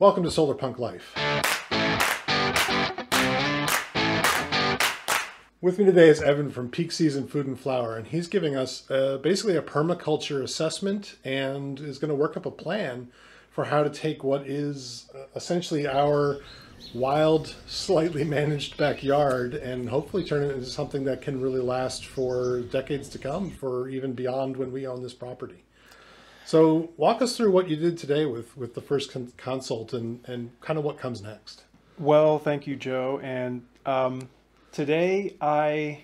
Welcome to Solarpunk Life. With me today is Evan from Peak Season Food and Flower, and he's giving us basically a permaculture assessment and is going to work up a plan for how to take what is essentially our wild, slightly managed backyard and hopefully turn it into something that can really last for decades to come, for even beyond when we own this property. So walk us through what you did today with the first consult and kind of what comes next. Well, thank you, Joe. And today I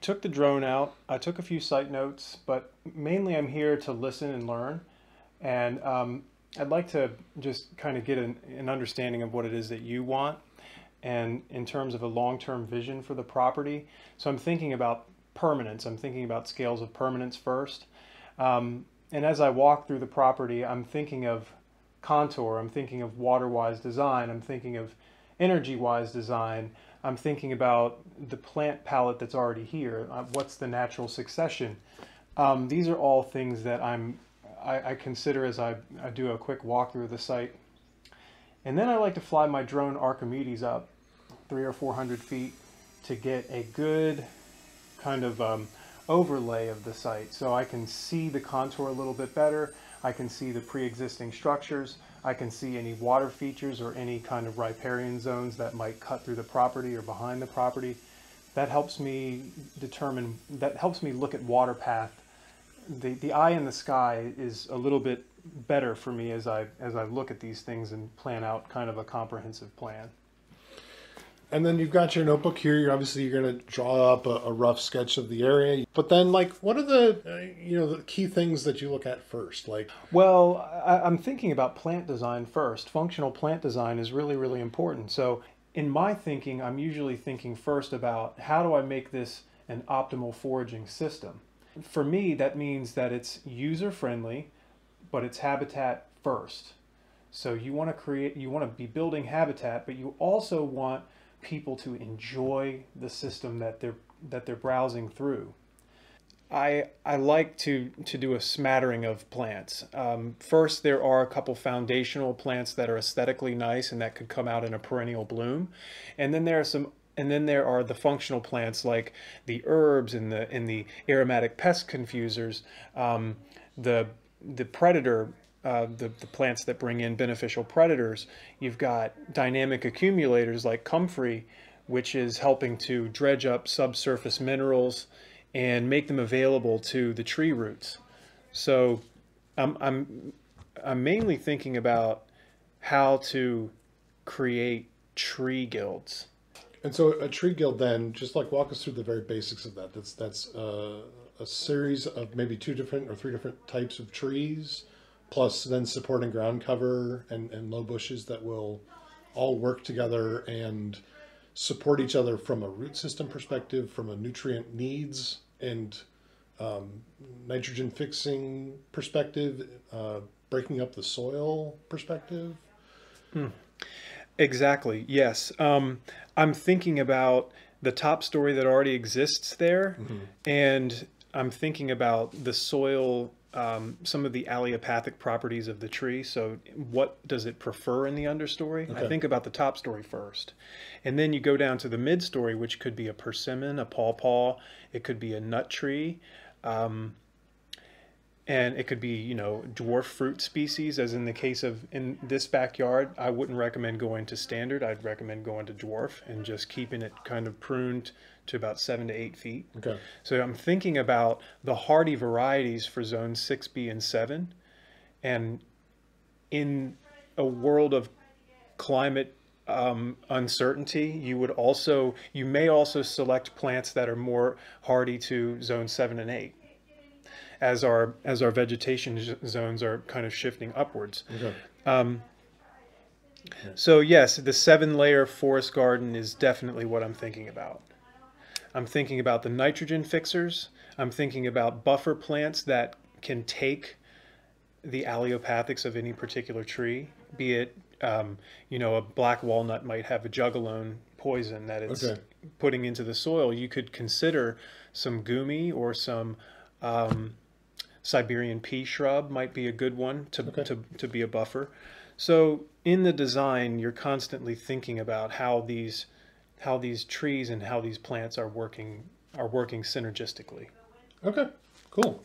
took the drone out. I took a few site notes, but mainly I'm here to listen and learn. And I'd like to just kind of get an understanding of what it is that you want and in terms of a long-term vision for the property. So I'm thinking about permanence. I'm thinking about scales of permanence first. And as I walk through the property, I'm thinking of contour, I'm thinking of water-wise design, I'm thinking of energy-wise design, I'm thinking about the plant palette that's already here, what's the natural succession. These are all things that I consider as I do a quick walkthrough of the site. And then I like to fly my drone Archimedes up 300 or 400 feet to get a good kind of overlay of the site, so I can see the contour a little bit better. I can see the pre-existing structures. I can see any water features or any kind of riparian zones that might cut through the property or behind the property. That helps me determine, that helps me look at water path. The eye in the sky is a little bit better for me as I look at these things and plan out kind of a comprehensive plan. And then you've got your notebook here. You're going to draw up a rough sketch of the area. But then, like, what are the the key things that you look at first? Like, well, I'm thinking about plant design first. Functional plant design is really, really important. So in my thinking, I'm usually thinking first about how do I make this an optimal foraging system? For me, that means that it's user-friendly, but it's habitat first. So you want to be building habitat, but you also want people to enjoy the system that they're browsing through. I like to do a smattering of plants. First, there are a couple foundational plants that are aesthetically nice and that could come out in a perennial bloom, and then there are the functional plants like the herbs and the aromatic pest confusers, the predator. The plants that bring in beneficial predators. You've got dynamic accumulators like comfrey, which is helping to dredge up subsurface minerals and make them available to the tree roots. So I'm mainly thinking about how to create tree guilds. and so a tree guild, then, just like walk us through the very basics of that. That's a series of maybe 2 different or 3 different types of trees, plus then supporting ground cover and low bushes that will all work together and support each other from a root system perspective, from a nutrient needs and nitrogen fixing perspective, breaking up the soil perspective. Exactly, yes. I'm thinking about the top story that already exists there, and I'm thinking about the soil, some of the allelopathic properties of the tree. So what does it prefer in the understory? Okay. I think about the top story first. And then you go down to the mid story, which could be a persimmon, a pawpaw, it could be a nut tree, and it could be, dwarf fruit species, as in the case of in this backyard. I wouldn't recommend going to standard. I'd recommend going to dwarf and just keeping it kind of pruned to about 7 to 8 feet. Okay. So I'm thinking about the hardy varieties for zones 6B and 7. And in a world of climate uncertainty, you may also select plants that are more hardy to zone 7 and 8. As our vegetation zones are kind of shifting upwards. Okay. So yes, the 7-layer forest garden is definitely what I'm thinking about. I'm thinking about the nitrogen fixers. I'm thinking about buffer plants that can take the allelopathics of any particular tree, be it, a black walnut might have a jugalone poison that it's putting into the soil. You could consider some gumi or some Siberian pea shrub might be a good one to be a buffer. So in the design, you're constantly thinking about how these trees and how these plants are working synergistically. Okay, cool.